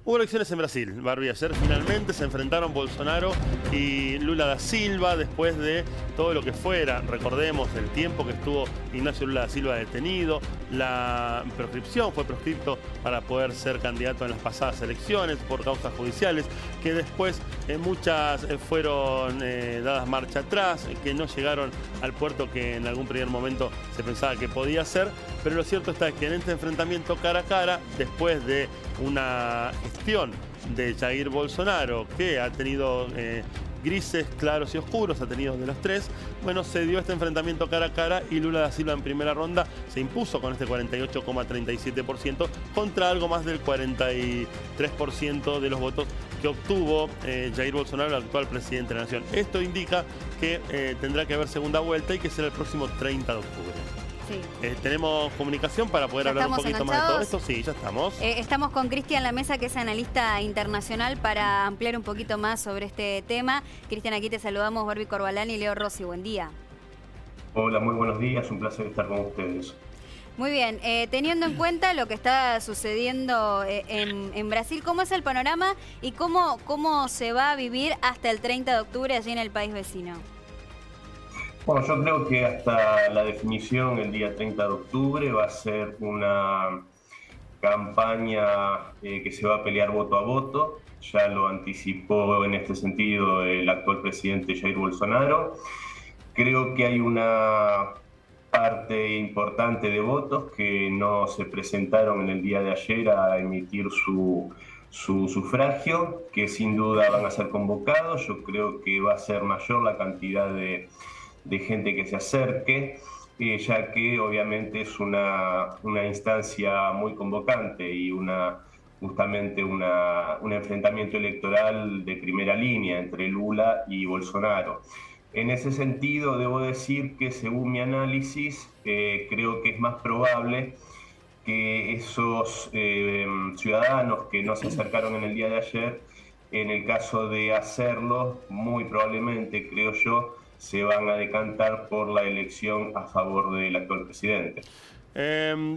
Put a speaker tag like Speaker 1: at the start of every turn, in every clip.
Speaker 1: Hubo elecciones en Brasil, Barbie. Ayer finalmente se enfrentaron Bolsonaro y Lula da Silva después de todo lo que fuera. Recordemos el tiempo que estuvo Ignacio Lula da Silva detenido, la proscripción, fue proscripto para poder ser candidato en las pasadas elecciones por causas judiciales, que después muchas fueron dadas marcha atrás, que no llegaron al puerto que en algún primer momento se pensaba que podía ser. Pero lo cierto está que en este enfrentamiento cara a cara, después de una gestión de Jair Bolsonaro que ha tenido grises, claros y oscuros, ha tenido de los tres, bueno, se dio este enfrentamiento cara a cara y Lula da Silva en primera ronda se impuso con este 48,37% contra algo más del 43% de los votos que obtuvo Jair Bolsonaro, el actual presidente de la Nación. Esto indica que tendrá que haber segunda vuelta y que será el próximo 30 de octubre.
Speaker 2: Sí.
Speaker 1: ¿Tenemos comunicación para poder hablar un poquito más de todo esto? Sí, ya estamos.
Speaker 2: Estamos con Cristian Lamesa, que es analista internacional, para ampliar un poquito más sobre este tema. Cristian, aquí te saludamos, Barbie Corbalán y Leo Rossi. Buen día.
Speaker 3: Hola, muy buenos días. Un placer estar con ustedes.
Speaker 2: Muy bien. Teniendo en cuenta lo que está sucediendo en Brasil, ¿cómo es el panorama y cómo se va a vivir hasta el 30 de octubre allí en el país vecino?
Speaker 3: Bueno, yo creo que hasta la definición el día 30 de octubre va a ser una campaña que se va a pelear voto a voto. Ya lo anticipó en este sentido el actual presidente Jair Bolsonaro. Creo que hay una parte importante de votos que no se presentaron en el día de ayer a emitir su sufragio, que sin duda van a ser convocados. Yo creo que va a ser mayor la cantidad de gente que se acerque, ya que obviamente es una instancia muy convocante y justamente un enfrentamiento electoral de primera línea entre Lula y Bolsonaro. En ese sentido, debo decir que según mi análisis, creo que es más probable que esos ciudadanos que no se acercaron en el día de ayer, en el caso de hacerlo, muy probablemente, creo yo, se van a decantar por la elección a favor del actual presidente.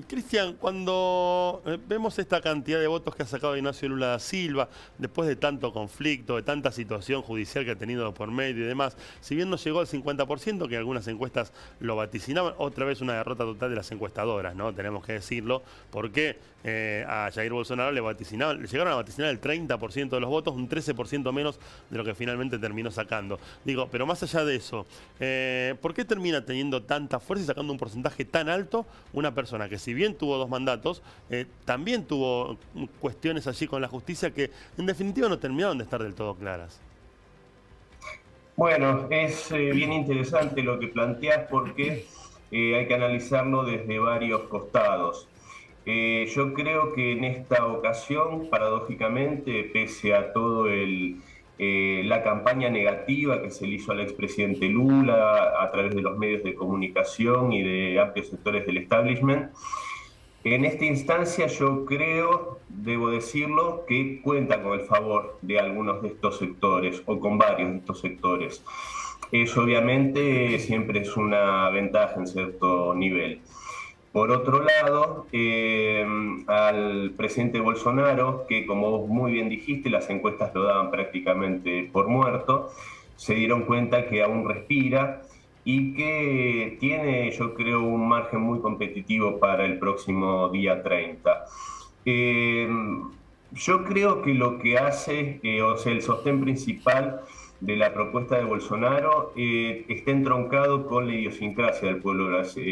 Speaker 1: Cristian, cuando vemos esta cantidad de votos que ha sacado Ignacio Lula da Silva, después de tanto conflicto, de tanta situación judicial que ha tenido por medio y demás, si bien no llegó al 50%, que algunas encuestas lo vaticinaban, otra vez una derrota total de las encuestadoras, ¿no? Tenemos que decirlo, porque a Jair Bolsonaro le llegaron a vaticinar el 30% de los votos, un 13% menos de lo que finalmente terminó sacando. Digo, pero más allá de eso, ¿por qué termina teniendo tanta fuerza y sacando un porcentaje tan alto una persona que, si bien tuvo 2 mandatos, también tuvo cuestiones allí con la justicia que en definitiva no terminaron de estar del todo claras?
Speaker 3: Bueno, es bien interesante lo que planteas porque hay que analizarlo desde varios costados. Yo creo que en esta ocasión, paradójicamente, pese a todo la campaña negativa que se le hizo al expresidente Lula a través de los medios de comunicación y de amplios sectores del establishment, en esta instancia yo creo, debo decirlo, que cuenta con el favor de algunos de estos sectores o con varios de estos sectores. Eso obviamente siempre es una ventaja en cierto nivel. Por otro lado, al presidente Bolsonaro, que como vos muy bien dijiste, las encuestas lo daban prácticamente por muerto, se dieron cuenta que aún respira y que tiene, yo creo, un margen muy competitivo para el próximo día 30. Yo creo que lo que hace, o sea, el sostén principal de la propuesta de Bolsonaro está entroncado con la idiosincrasia del pueblo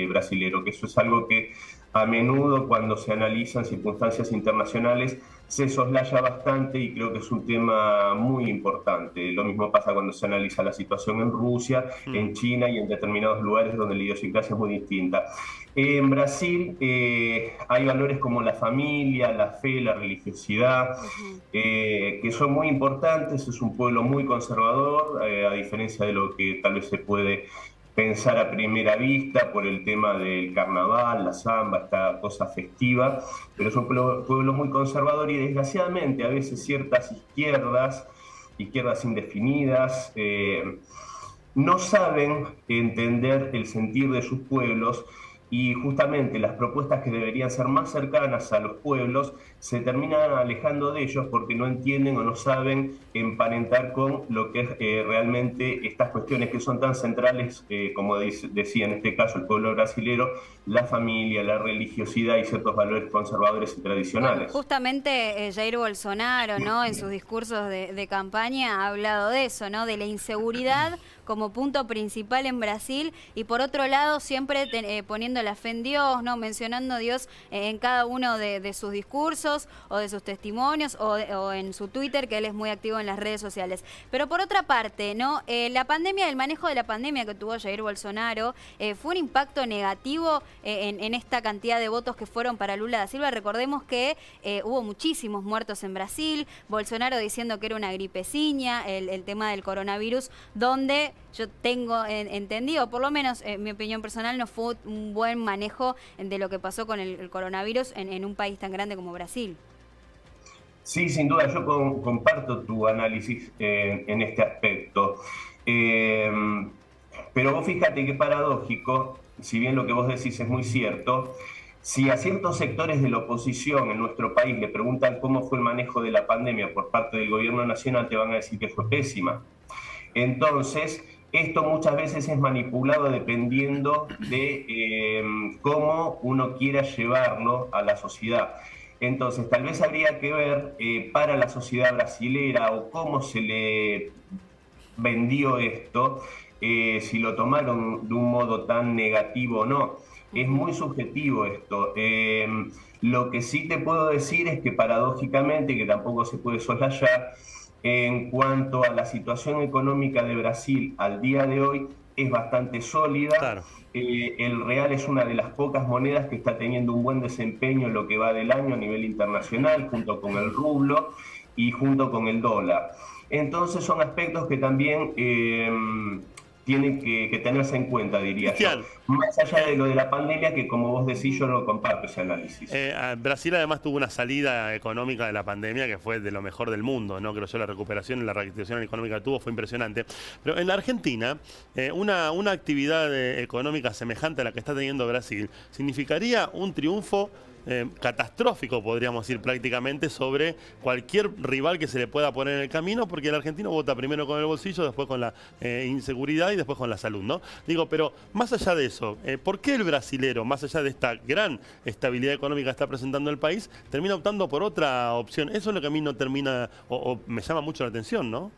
Speaker 3: brasilero, que eso es algo que a menudo cuando se analizan circunstancias internacionales se soslaya bastante y creo que es un tema muy importante. Lo mismo pasa cuando se analiza la situación en Rusia, en China y en determinados lugares donde la idiosincrasia es muy distinta. En Brasil hay valores como la familia, la fe, la religiosidad, que son muy importantes. Es un pueblo muy conservador, a diferencia de lo que tal vez se puede pensar a primera vista por el tema del carnaval, la samba, esta cosa festiva, pero es un pueblo muy conservador y desgraciadamente a veces ciertas izquierdas indefinidas, no saben entender el sentir de sus pueblos y justamente las propuestas que deberían ser más cercanas a los pueblos se terminan alejando de ellos porque no entienden o no saben emparentar con lo que es realmente estas cuestiones que son tan centrales, como decía en este caso el pueblo brasilero, la familia, la religiosidad y ciertos valores conservadores y tradicionales.
Speaker 2: Bueno, justamente Jair Bolsonaro, ¿no?, en sus discursos de campaña ha hablado de eso, ¿no?, de la inseguridad como punto principal en Brasil, y por otro lado siempre poniendo la fe en Dios, ¿no?, mencionando a Dios en cada uno de sus discursos o de sus testimonios o en su Twitter, que él es muy activo en las redes sociales. Pero por otra parte, ¿no?, la pandemia, el manejo de la pandemia que tuvo Jair Bolsonaro fue un impacto negativo en esta cantidad de votos que fueron para Lula da Silva. Recordemos que hubo muchísimos muertos en Brasil, Bolsonaro diciendo que era una gripeciña, el tema del coronavirus, donde yo tengo entendido, por lo menos mi opinión personal, no fue un buen manejo de lo que pasó con el coronavirus en un país tan grande como Brasil.
Speaker 3: Sí, sin duda, yo comparto tu análisis en este aspecto. Pero vos fíjate qué paradójico, si bien lo que vos decís es muy cierto, si a ciertos sectores de la oposición en nuestro país le preguntan cómo fue el manejo de la pandemia por parte del gobierno nacional, te van a decir que fue pésima. Entonces, esto muchas veces es manipulado dependiendo de cómo uno quiera llevarlo a la sociedad. Entonces, tal vez habría que ver para la sociedad brasilera o cómo se le vendió esto, si lo tomaron de un modo tan negativo o no. Es muy subjetivo esto. Lo que sí te puedo decir es que paradójicamente, que tampoco se puede soslayar, en cuanto a la situación económica de Brasil al día de hoy, es bastante sólida.
Speaker 1: Claro.
Speaker 3: El real es una de las pocas monedas que está teniendo un buen desempeño en lo que va del año a nivel internacional, junto con el rublo y junto con el dólar. Entonces son aspectos que también tienen que tenerse en cuenta, diría yo. Más allá de lo de la pandemia, que como vos decís, yo no comparto ese análisis.
Speaker 1: Brasil además tuvo una salida económica de la pandemia que fue de lo mejor del mundo, ¿no? Creo yo, la recuperación y la reactivación económica que tuvo fue impresionante. Pero en la Argentina, una actividad económica semejante a la que está teniendo Brasil significaría un triunfo catastrófico, podríamos decir prácticamente, sobre cualquier rival que se le pueda poner en el camino, porque el argentino vota primero con el bolsillo, después con la inseguridad y después con la salud, ¿no? Digo, pero más allá de eso, ¿por qué el brasilero, más allá de esta gran estabilidad económica que está presentando el país, termina optando por otra opción? Eso es lo que a mí no termina, o me llama mucho la atención, ¿no?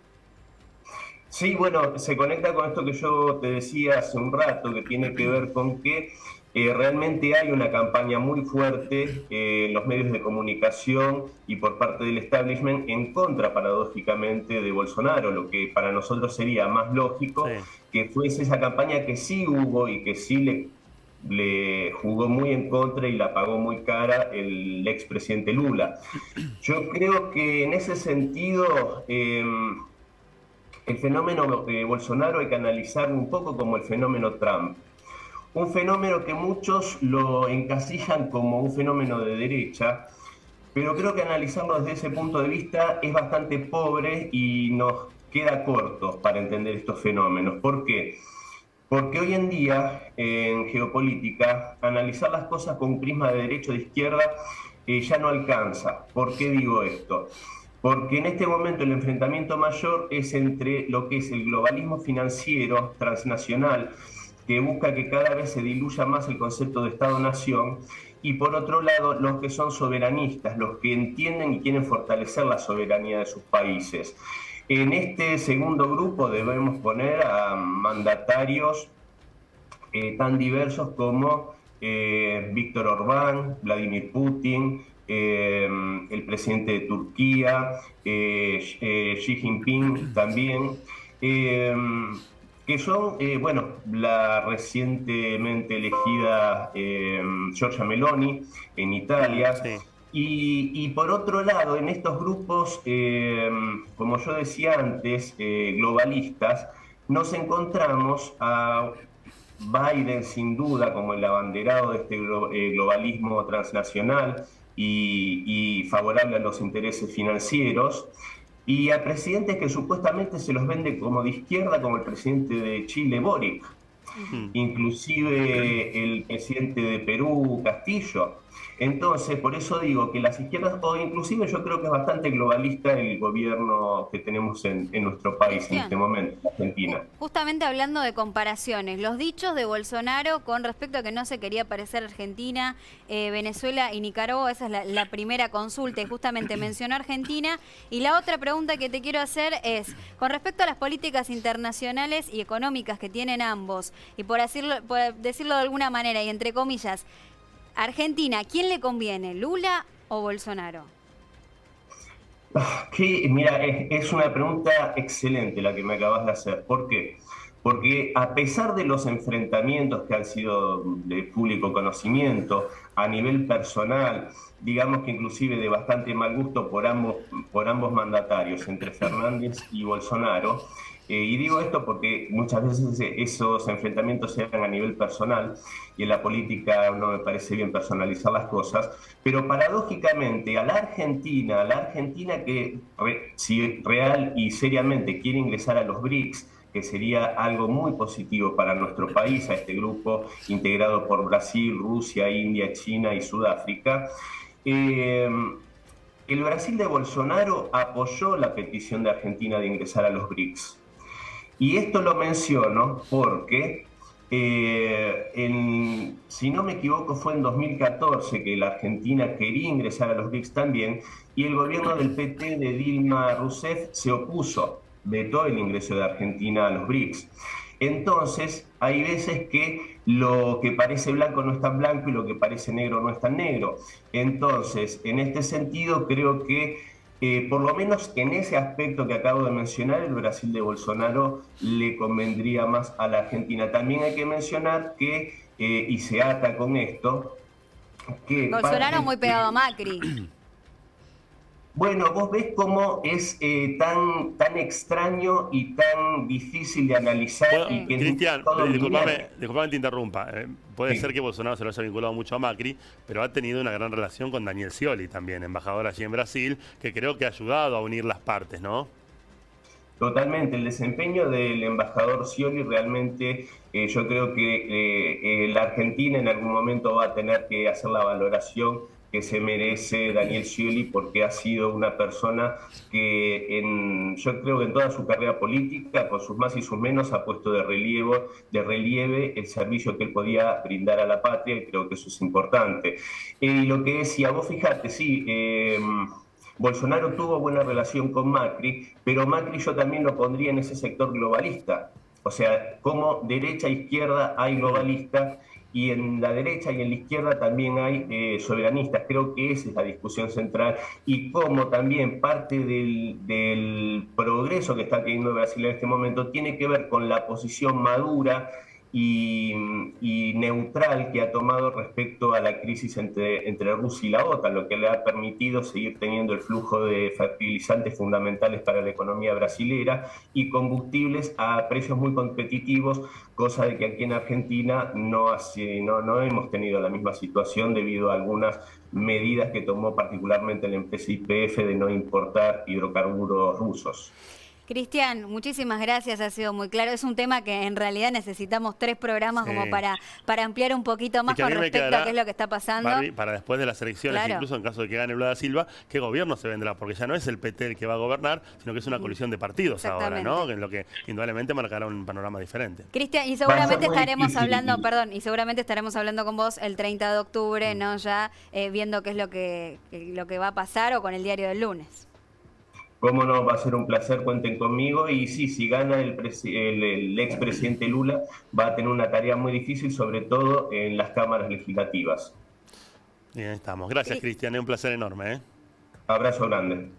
Speaker 3: Sí, bueno, se conecta con esto que yo te decía hace un rato, que tiene que ver con que realmente hay una campaña muy fuerte en los medios de comunicación y por parte del establishment en contra, paradójicamente, de Bolsonaro, lo que para nosotros sería más lógico que fuese esa campaña que sí hubo y que sí le jugó muy en contra y la pagó muy cara el expresidente Lula. Yo creo que en ese sentido el fenómeno Bolsonaro hay que analizarlo un poco como el fenómeno Trump. Un fenómeno que muchos lo encasillan como un fenómeno de derecha, pero creo que analizarlo desde ese punto de vista es bastante pobre y nos queda corto para entender estos fenómenos. ¿Por qué? Porque hoy en día, en geopolítica, analizar las cosas con un prisma de derecha o de izquierda ya no alcanza. ¿Por qué digo esto? Porque en este momento el enfrentamiento mayor es entre lo que es el globalismo financiero transnacional, que busca que cada vez se diluya más el concepto de Estado-Nación, y por otro lado los que son soberanistas, los que entienden y quieren fortalecer la soberanía de sus países. En este segundo grupo debemos poner a mandatarios tan diversos como Víctor Orbán, Vladimir Putin, el presidente de Turquía, Xi Jinping también, que son, bueno, la recientemente elegida Giorgia Meloni en Italia. Sí. Y por otro lado, en estos grupos, como yo decía antes, globalistas, nos encontramos a Biden, sin duda, como el abanderado de este globalismo transnacional y favorable a los intereses financieros, y a presidentes que supuestamente se los vende como de izquierda, como el presidente de Chile, Boric. inclusive el presidente de Perú, Castillo. Entonces, por eso digo que las izquierdas, o inclusive yo creo que es bastante globalista el gobierno que tenemos en nuestro país en este momento, Argentina.
Speaker 2: Justamente hablando de comparaciones, los dichos de Bolsonaro con respecto a que no se quería parecer a Argentina, Venezuela y Nicaragua, esa es la primera consulta, y justamente mencionó Argentina. Y la otra pregunta que te quiero hacer es, con respecto a las políticas internacionales y económicas que tienen ambos, y por decirlo de alguna manera, y entre comillas, Argentina, ¿quién le conviene, Lula o Bolsonaro?
Speaker 3: Mira, es una pregunta excelente la que me acabas de hacer. ¿Por qué? Porque a pesar de los enfrentamientos que han sido de público conocimiento, a nivel personal, digamos que inclusive de bastante mal gusto por ambos mandatarios, entre Fernández y Bolsonaro, y digo esto porque muchas veces esos enfrentamientos se dan a nivel personal y en la política no me parece bien personalizar las cosas, pero paradójicamente a la Argentina que si real y seriamente quiere ingresar a los BRICS, que sería algo muy positivo para nuestro país, a este grupo integrado por Brasil, Rusia, India, China y Sudáfrica, el Brasil de Bolsonaro apoyó la petición de Argentina de ingresar a los BRICS. Y esto lo menciono porque, si no me equivoco, fue en 2014 que la Argentina quería ingresar a los BRICS también, y el gobierno del PT de Dilma Rousseff se opuso, vetó el ingreso de Argentina a los BRICS. Entonces, hay veces que lo que parece blanco no es tan blanco y lo que parece negro no es tan negro. Entonces, en este sentido, creo que por lo menos en ese aspecto que acabo de mencionar, el Brasil de Bolsonaro le convendría más a la Argentina. También hay que mencionar que, y se ata con esto, que
Speaker 2: Bolsonaro muy pegado a Macri.
Speaker 3: Bueno, vos ves cómo es tan extraño y tan difícil de analizar.
Speaker 1: Bueno,
Speaker 3: y que
Speaker 1: Cristian, disculpame que te interrumpa. Puede ser que Bolsonaro se lo haya vinculado mucho a Macri, pero ha tenido una gran relación con Daniel Scioli también, embajador allí en Brasil, que creo que ha ayudado a unir las partes, ¿no?
Speaker 3: Totalmente, el desempeño del embajador Scioli realmente yo creo que la Argentina en algún momento va a tener que hacer la valoración que se merece Daniel Scioli, porque ha sido una persona que yo creo que en toda su carrera política, con sus más y sus menos, ha puesto de relieve el servicio que él podía brindar a la patria, y creo que eso es importante. Lo que decía, vos fijate, sí, Bolsonaro tuvo buena relación con Macri, pero Macri yo también lo pondría en ese sector globalista. O sea, como derecha e izquierda hay globalistas, y en la derecha y en la izquierda también hay soberanistas. Creo que esa es la discusión central, y como también parte del progreso que está teniendo Brasil en este momento tiene que ver con la posición madura y neutral que ha tomado respecto a la crisis entre Rusia y la OTAN, lo que le ha permitido seguir teniendo el flujo de fertilizantes fundamentales para la economía brasilera y combustibles a precios muy competitivos, cosa de que aquí en Argentina no hemos tenido la misma situación debido a algunas medidas que tomó particularmente la empresa YPF de no importar hidrocarburos rusos.
Speaker 2: Cristian, muchísimas gracias, ha sido muy claro. Es un tema que en realidad necesitamos 3 programas como para ampliar un poquito más con respecto a qué es lo que está pasando.
Speaker 1: Barbie, para después de las elecciones, incluso en caso de que gane Lula da Silva, ¿qué gobierno se vendrá? Porque ya no es el PT el que va a gobernar, sino que es una coalición de partidos ahora, ¿no? En lo que indudablemente marcará un panorama diferente.
Speaker 2: Cristian, y seguramente estaremos hablando, y seguramente estaremos hablando con vos el 30 de octubre, ¿no? Ya viendo qué es lo que va a pasar, o con el diario del lunes.
Speaker 3: Cómo no, va a ser un placer, cuenten conmigo. Y sí, si gana el expresidente Lula, va a tener una tarea muy difícil, sobre todo en las cámaras legislativas.
Speaker 1: Bien, estamos. Gracias, Cristian, es un placer enorme.
Speaker 3: Abrazo grande.